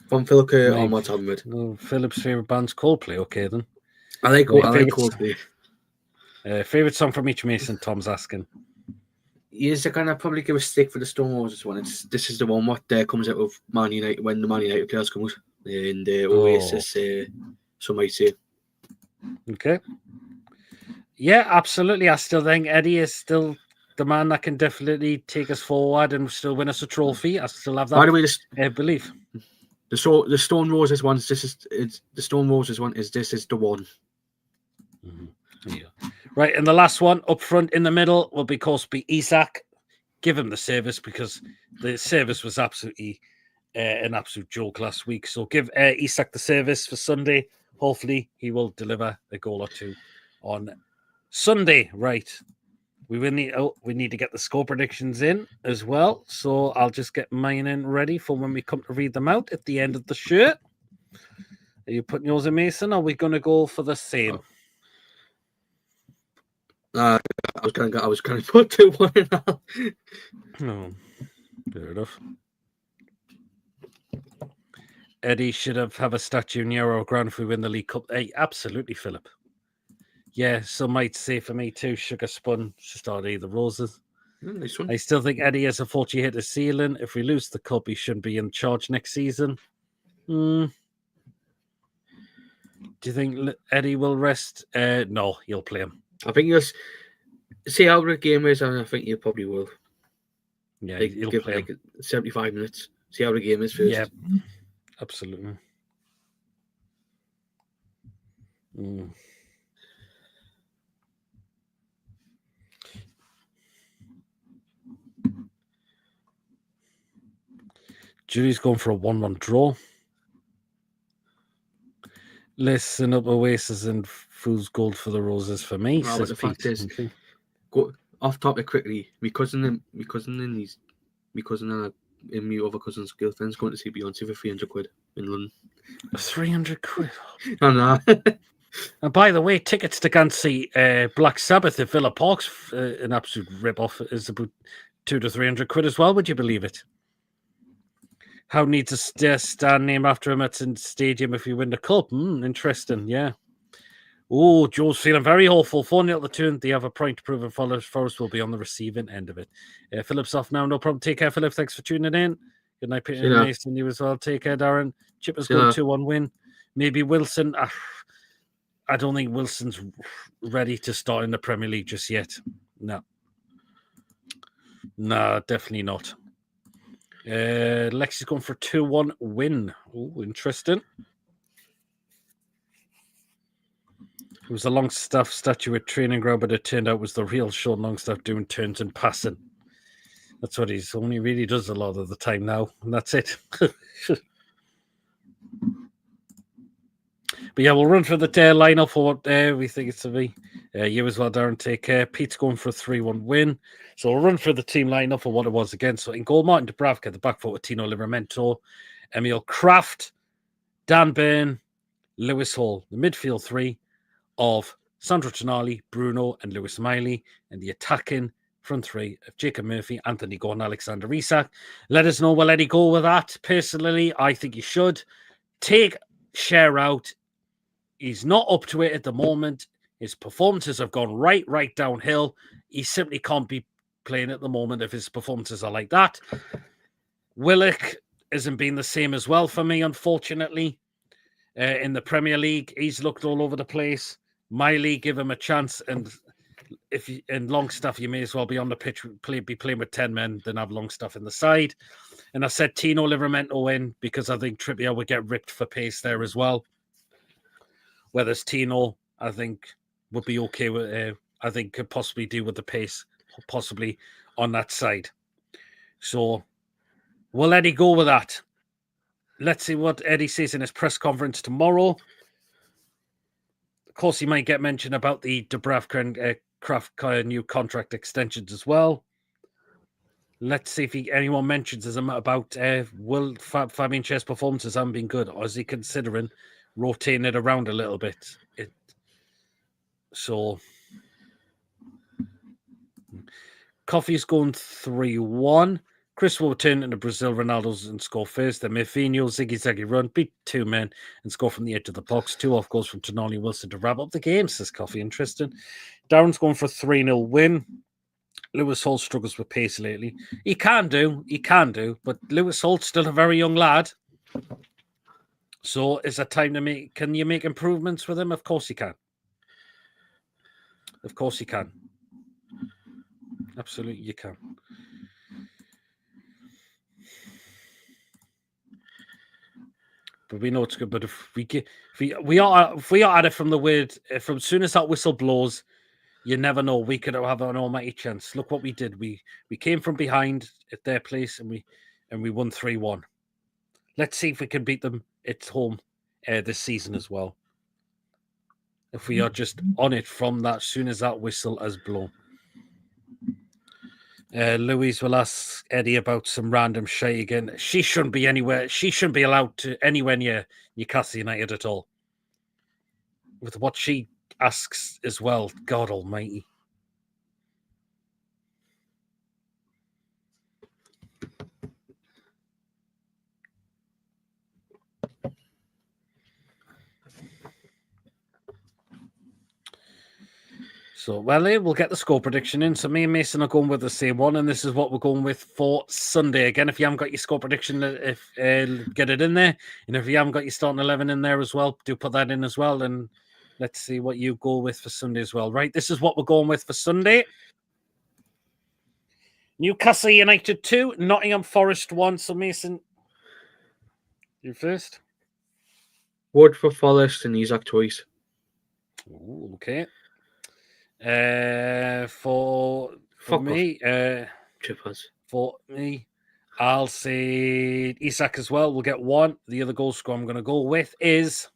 From Philip on my time with. Philip's favourite band's Coldplay. Okay then. I like Coldplay. Favourite song from each Mason? Tom's asking. Yes, they're gonna probably give a stick for the Stone Roses one. This is the one what comes out of Man United when the Man United players come out, and Oasis. Some might say. Okay. Yeah, absolutely. I still think Eddie is still the man that can definitely take us forward and still win us a trophy. I still have that By the way, belief. the Stone Roses one. The Stone Roses one. This is the one. Mm-hmm. Yeah. Right, and the last one up front in the middle will be, of course, be Isak. Give him the service because the service was absolutely an absolute joke last week. So give Isak the service for Sunday. Hopefully, he will deliver a goal or two on Sunday. Right. We need to get the score predictions in as well. So I'll just get mine in ready for when we come to read them out at the end of the show. Are you putting yours in, Mason? Or are we going to go for the same? I was going to put 2-1 now. No, fair enough. Eddie should have a statue near our ground if we win the League Cup. Hey, absolutely, Philip. Yeah, some might say for me too, Sugar Spun should start the Roses. Nice one. I still think Eddie has a 40 hit a ceiling. If we lose the cup, he shouldn't be in charge next season. Do you think Eddie will rest? No, he'll play him. I think you'll see how the game is, and I think you probably will. Yeah, like, he'll give play him. 75 minutes. See how the game is first. Yeah, absolutely. Judy's going for a 1-1 draw. Listen up, Oasis and Fool's Gold for the Roses for me. No, says but the fact Pete. is, go off topic quickly. My cousin and my other cousin's girlfriend's going to see Beyonce for 300 quid in London. 300 quid. I know. And by the way, tickets to go and see Black Sabbath at Villa Park's an absolute rip-off is about 200 to 300 quid as well. Would you believe it? How needs a stand named after him at Stadium if you win the cup? Interesting, yeah. Oh, Joe's feeling very hopeful. 4-0 the tune. They have a point to prove, and Forest will be on the receiving end of it. Philip's off now. No problem. Take care, Philip. Thanks for tuning in. Good night, Peter and Mason. You as well. Take care, Darren. Chipper's going 2-1 win. Maybe Wilson. I don't think Wilson's ready to start in the Premier League just yet. No, definitely not. Lexi's going for 2-1 win. Oh, interesting. It was a Longstaff statue at training ground, but it turned out it was the real Sean Longstaff doing turns and passing. That's what he's only really does a lot of the time now, and that's it. But yeah, we'll run for the lineup for what we think it's to be. You as well, Darren. Take care. Pete's going for a 3-1 win. So we'll run for the team lineup for what it was again. So in goal, Martin Dubravka, the back foot with Tino Livramento, Emil Kraft, Dan Burn, Lewis Hall. The midfield three of Sandro Tonali, Bruno, and Lewis Miley, and the attacking front three of Jacob Murphy, Anthony Gordon, Alexander Isak. Let us know, will let it go with that. Personally, I think you should take Schär out. He's not up to it at the moment. His performances have gone right downhill. He simply can't be playing at the moment if his performances are like that. Willock hasn't been the same as well for me, unfortunately. In the Premier League, he's looked all over the place. Miley, give him a chance, and in Longstaff, you may as well be on the pitch, be playing with 10 men than have Longstaff in the side. And I said Tino Livramento in because I think Trippier would get ripped for pace there as well. Whereas Tino, I think, would be okay with. I think could possibly do with the pace, possibly on that side. So we'll let it go with that. Let's see what Eddie says in his press conference tomorrow. Of course, he might get mentioned about the Dubravka and Kraft new contract extensions as well. Let's see if anyone mentions about will Fabian Schär's performances haven't been good, or is he considering rotating it around a little bit? So Coffee's going 3-1. Chris will return into Brazil, Ronaldo's and score first. Then Mourinho, ziggy run, beat 2 men and score from the edge of the box. 2 off goals from Tonali Wilson to wrap up the game, says Coffee. Interesting. Darren's going for a 3-0 win. Lewis Hall struggles with pace lately. He can do, but Lewis Hall's still a very young lad. So is it time to can you make improvements with him? Of course you can. Absolutely, you can. But we know it's good. But if we are at it from the word, from as soon as that whistle blows, you never know. We could have an almighty chance. Look what we did. We came from behind at their place and we won 3-1. Let's see if we can beat them at home this season as well. If we are just on it from that, as soon as that whistle has blown. Louise will ask Eddie about some random shit again. She shouldn't be anywhere. She shouldn't be allowed to anywhere near Newcastle United at all. With what she asks as well, God Almighty. So, well, we'll get the score prediction in. So, me and Mason are going with the same one, and this is what we're going with for Sunday. Again, if you haven't got your score prediction, get it in there. And if you haven't got your starting 11 in there as well, do put that in as well. And let's see what you go with for Sunday as well. Right, this is what we're going with for Sunday. Newcastle United 2, Nottingham Forest 1. So, Mason, you first. Wood for Forest and Isaac twice. Ooh, okay. For me, Chippers. For me, I'll say Isak as well. We'll get one. The other goal scorer I'm going to go with is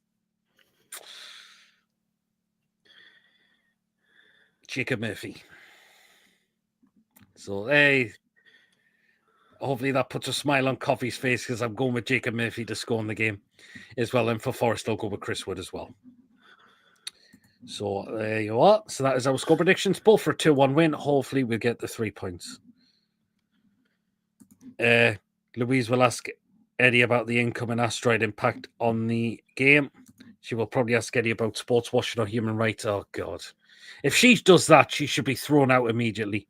Jacob Murphy. So, hopefully that puts a smile on Coffee's face because I'm going with Jacob Murphy to score in the game as well. And for Forest, I'll go with Chris Wood as well. So, there you are. So, that is our score predictions. Both for a 2-1 win. Hopefully, we'll get the 3 points. Louise will ask Eddie about the incoming asteroid impact on the game. She will probably ask Eddie about sports washing or human rights. Oh, God. If she does that, she should be thrown out immediately.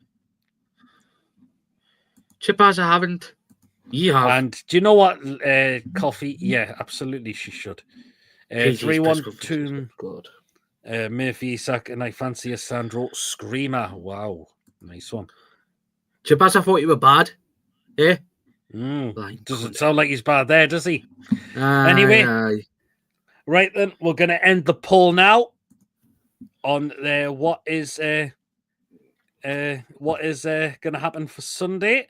Chippers, I haven't. You have. And do you know what, Coffee? Yeah, absolutely, she should. 3-1 God. Murphy, Isak, and I fancy a Sandro Screamer. Wow. Nice one. Chippers, I thought you were bad. Eh? Doesn't sound like he's bad there, does he? Anyway, right then, we're going to end the poll now on what is going to happen for Sunday.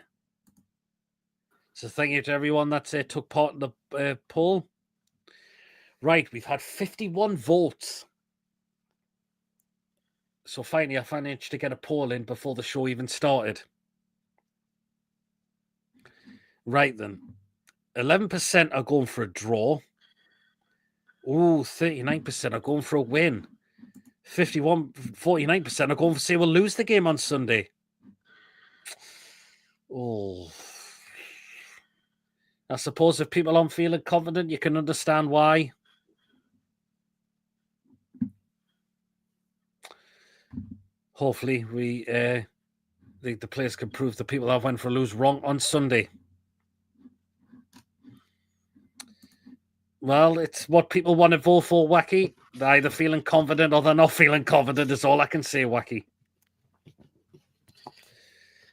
So thank you to everyone that took part in the poll. Right, we've had 51 votes. So finally, I managed to get a poll in before the show even started. Right then, 11% are going for a draw. Ooh, 39% are going for a win. 49% are going for say we'll lose the game on Sunday. Oh, I suppose if people aren't feeling confident, you can understand why. Hopefully, the players can prove the people that went for a lose wrong on Sunday. Well, it's what people want to vote for, Wacky. They're either feeling confident or they're not feeling confident is all I can say, Wacky.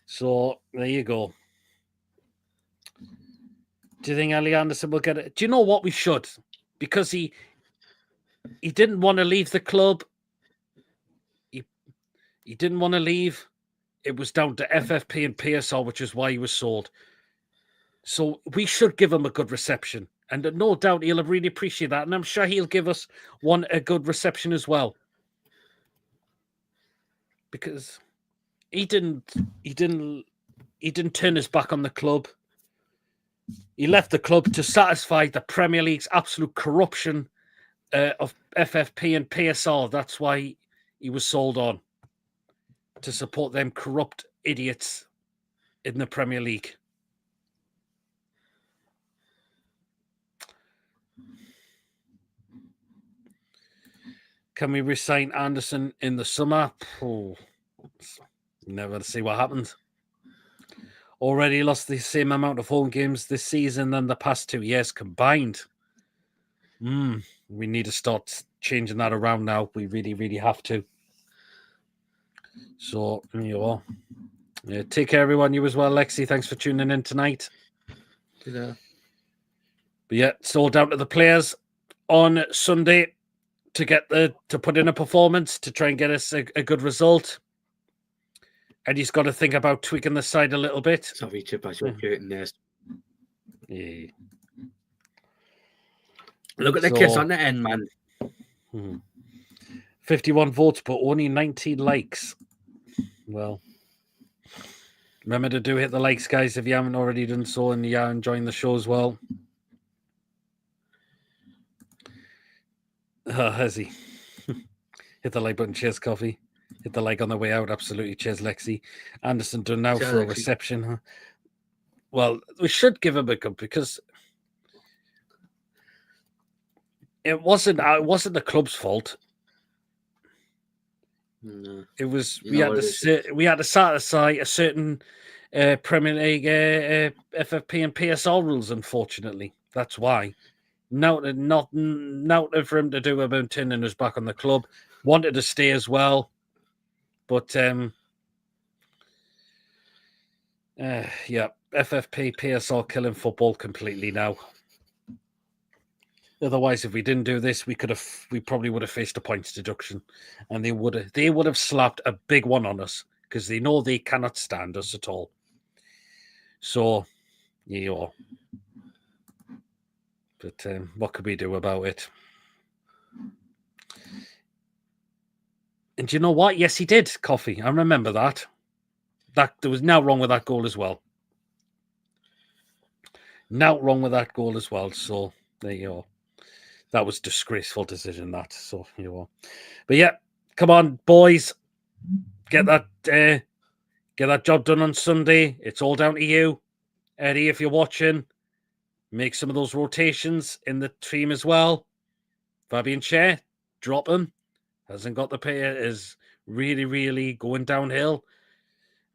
So, there you go. Do you think Ali Anderson will get it? Do you know what we should? Because he didn't want to leave the club. He didn't want to leave. It was down to FFP and PSR, which is why he was sold. So we should give him a good reception. And no doubt he'll really appreciate that. And I'm sure he'll give us a good reception as well. Because he didn't turn his back on the club. He left the club to satisfy the Premier League's absolute corruption of FFP and PSR. That's why he was sold on. To support them corrupt idiots in the Premier League. Can we resign Anderson in the summer? Oh, never see what happens. Already lost the same amount of home games this season than the past 2 years combined. We need to start changing that around now. We really, really have to. So, here you are. Take care, everyone. You as well, Lexi. Thanks for tuning in tonight. Ta-da. But yeah, it's all down to the players on Sunday to put in a performance to try and get us a good result. And he's got to think about tweaking the side a little bit. Sorry, Chip, I should get in there. Yeah. Look at the kiss on the end, man. 51 votes, but only 19 likes. Well, remember to hit the likes, guys, if you haven't already done so, and you are enjoying the show as well. Has he? Hit the like button. Cheers, Coffee. Hit the like on the way out. Absolutely. Cheers, Lexi. Anderson done now for a reception. Huh? Well, we should give him a good because it wasn't the club's fault. No. It was we had to satisfy a certain Premier League FFP and PSL rules. Unfortunately, that's why. Not for him to do about turning us back on the club. Wanted to stay as well, but yeah, FFP PSL killing football completely now. Otherwise, if we didn't do this, we probably would have faced a points deduction, and they would have slapped a big one on us because they know they cannot stand us at all. So, yeah. But what could we do about it? And do you know what? Yes, he did, Coffee. I remember that. There was now wrong with that goal as well. Now wrong with that goal as well. So there you go. That was a disgraceful decision, that. So you know. But yeah, come on, boys. Get that job done on Sunday. It's all down to you. Eddie, if you're watching, make some of those rotations in the team as well. Fabian Schär, drop him. Hasn't got the pay. Is really, really going downhill.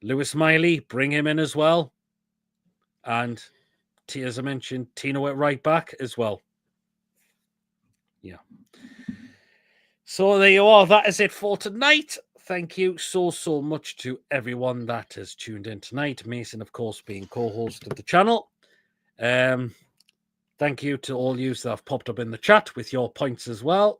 Lewis Miley, bring him in as well. And as I mentioned, Tino at right back as well. Yeah. So there you are. That is it for tonight. Thank you so much to everyone that has tuned in tonight. Mason, of course, being co-host of the channel. Thank you to all you that have popped up in the chat with your points as well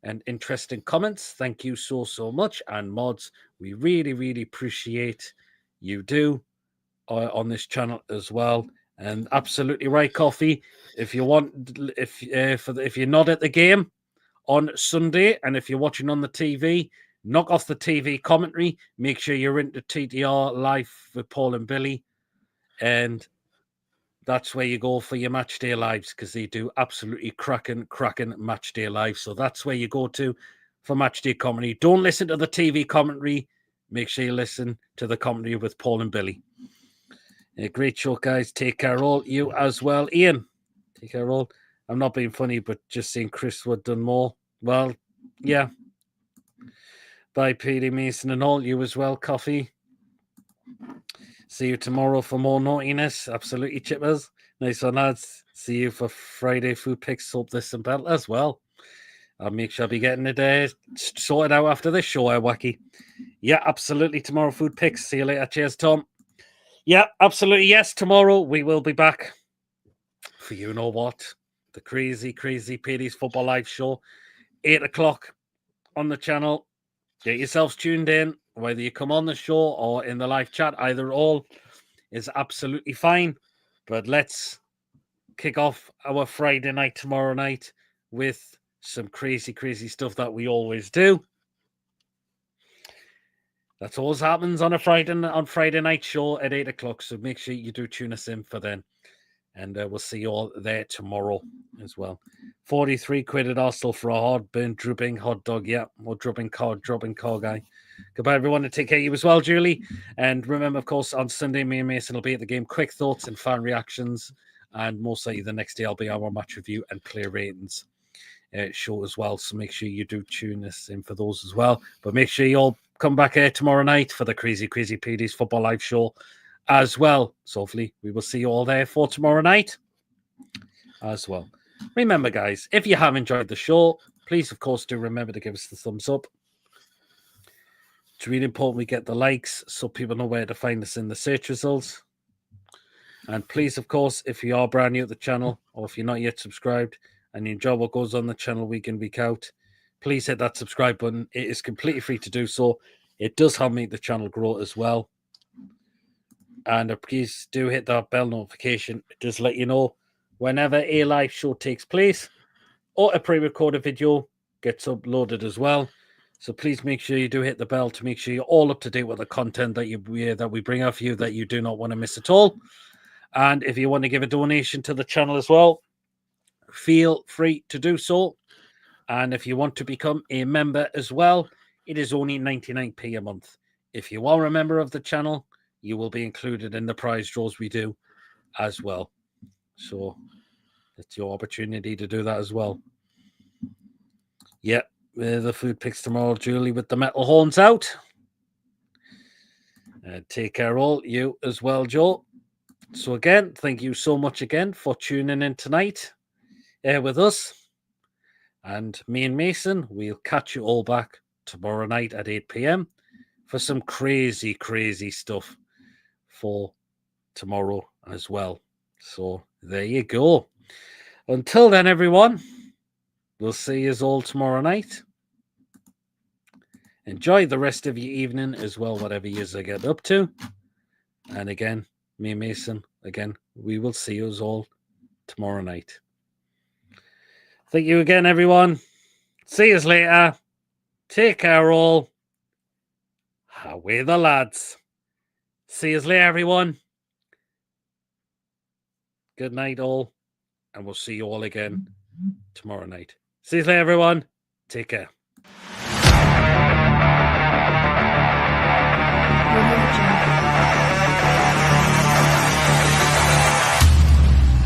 and interesting comments. Thank you so much. And mods, we really, really appreciate you do on this channel as well. And absolutely right, Coffee. If you want, if you're not at the game on Sunday, and if you're watching on the TV, knock off the TV commentary. Make sure you're into TTR live with Paul and Billy, and that's where you go for your match day lives because they do absolutely cracking match day lives. So that's where you go to for match day commentary. Don't listen to the TV commentary. Make sure you listen to the commentary with Paul and Billy. Great show, guys. Take care, all. You as well, Ian. Take care, all. I'm not being funny, but just seeing Chris Wood done more. Well, yeah. Bye, Petey Mason and all. You as well, Coffee. See you tomorrow for more naughtiness. Absolutely, chippers. Nice one, lads. See you for Friday food picks. Hope this and belt as well. I'll make sure I'll be getting it sorted out after this show, Wacky. Yeah, absolutely. Tomorrow food picks. See you later. Cheers, Tom. Yeah, absolutely. Yes, tomorrow we will be back for you know what? The crazy Petey's Football Live show. 8 o'clock on the channel. Get yourselves tuned in. Whether you come on the show or in the live chat, either or all is absolutely fine. But let's kick off our Friday night tomorrow night with some crazy stuff that we always do. That's always happens on Friday night show at 8 o'clock. So make sure you do tune us in for then. And we'll see you all there tomorrow as well. 43 quid at Arsenal for a hard-burnt drooping hot dog. Yeah, or dropping car guy. Goodbye, everyone, and take care of you as well, Julie. And remember, of course, on Sunday, me and Mason will be at the game. Quick thoughts and fan reactions. And most likely the next day, I'll be our match review and player ratings show as well. So make sure you do tune us in for those as well. But make sure you all come back here tomorrow night for the crazy PD's Football Live show as well. So hopefully we will see you all there for tomorrow night as well. Remember, guys, if you have enjoyed the show, please, of course, do remember to give us the thumbs up. It's really important we get the likes so people know where to find us in the search results. And please, of course, if you are brand new at the channel or if you're not yet subscribed and you enjoy what goes on the channel week in, week out, please hit that subscribe button. It is completely free to do so. It does help make the channel grow as well. And please do hit that bell notification. It does let you know whenever a live show takes place or a pre-recorded video gets uploaded as well. So please make sure you do hit the bell to make sure you're all up to date with the content that we bring out for you that you do not want to miss at all. And if you want to give a donation to the channel as well, feel free to do so. And if you want to become a member as well, it is only 99p a month. If you are a member of the channel, you will be included in the prize draws we do as well. So it's your opportunity to do that as well. Yeah, the food picks tomorrow, Julie, with the metal horns out. Take care all, you as well, Joe. So again, thank you so much again for tuning in tonight with us. And me and Mason, we'll catch you all back tomorrow night at 8 p.m. for some crazy, crazy stuff for tomorrow as well. So there you go. Until then, everyone, we'll see you all tomorrow night. Enjoy the rest of your evening as well, whatever you get up to. And again, me and Mason, again, we will see you all tomorrow night. Thank you again, everyone. See you later. Take care, all. Away the lads. See you later, everyone. Good night, all. And we'll see you all again tomorrow night. See you later, everyone. Take care.